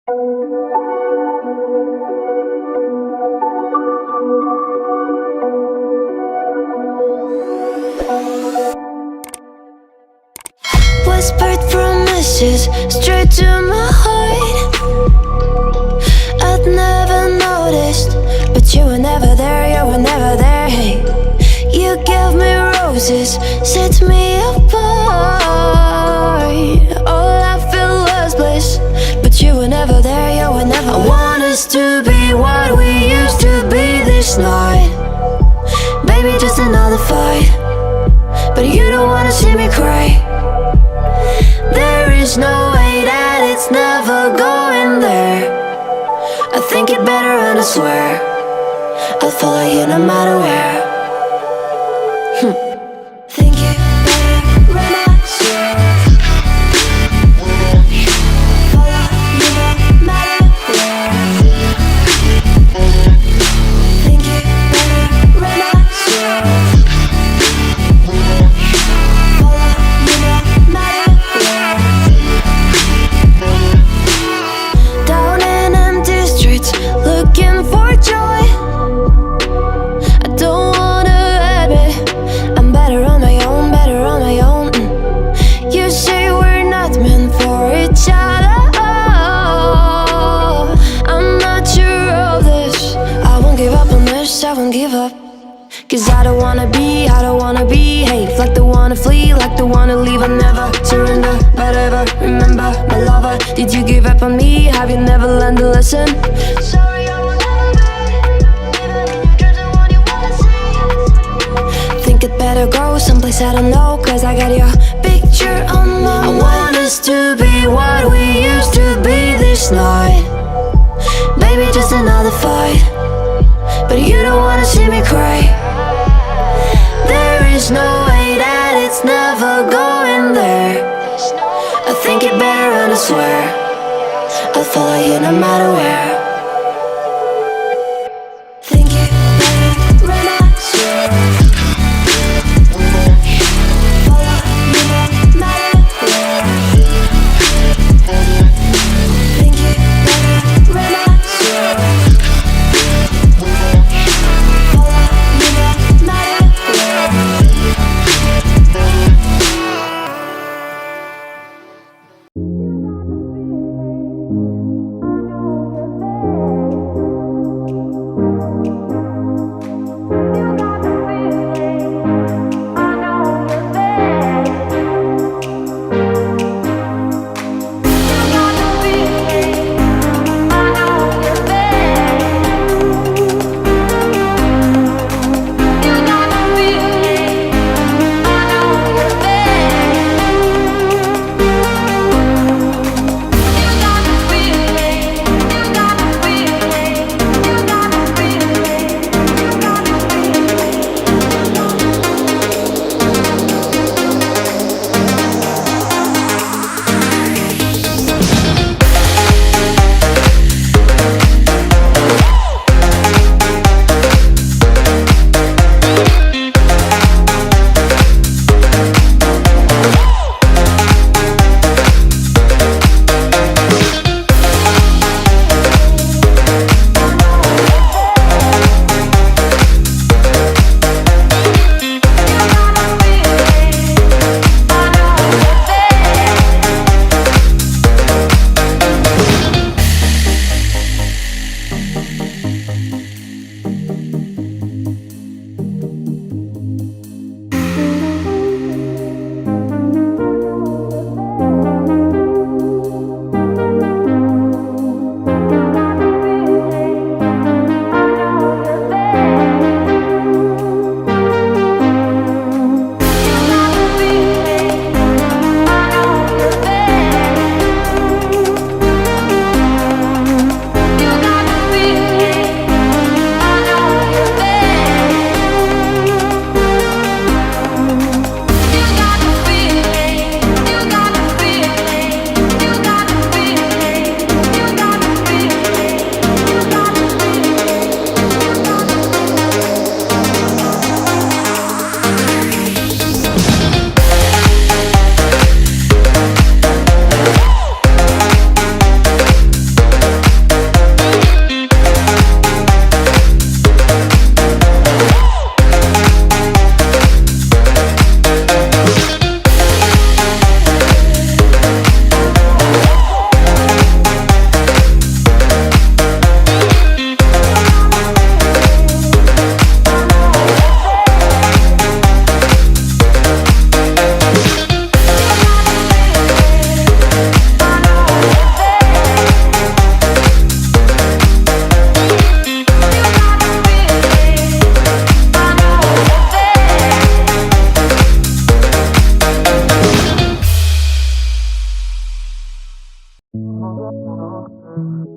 Whispered promises straight to my heart. I'd never noticed, but you were never there, you were never there. Hey, you gave me roses, set me apart. All I felt was bliss, but you were never there, you were never there. I want us to be what we used to be this night. Baby, just another fight, but you don't wanna see me cry. There is no way that it's never going there. I think it better and I swear I'll follow you no matter where. Think it better and I swear follow you no matter where. Think it better and I swear follow you no matter where. Down in empty streets, looking for joy. I don't wanna admit I'm better on my own, better on my own. You say we're not meant for each other. I'm not sure of this. I won't give up on this, I won't give up. Cause I don't wanna behave like the one to flee, like the one to leave. I never surrender, but ever remember my lover. Did you give up on me? Have you never learned a lesson? Sorry, I will never be, even in your dreams, the one you wanna see. Think it better go someplace I don't know, cause I got your picture on my mind. I want us to be what we used to be this night. Baby, just another fight, but you don't wanna see me cry. There is no way that it's never going there. I think it better and I swear I'll follow you no matter where. Think it better and I swear follow you no matter where. Think it better and I swear follow you no matter where. Mm.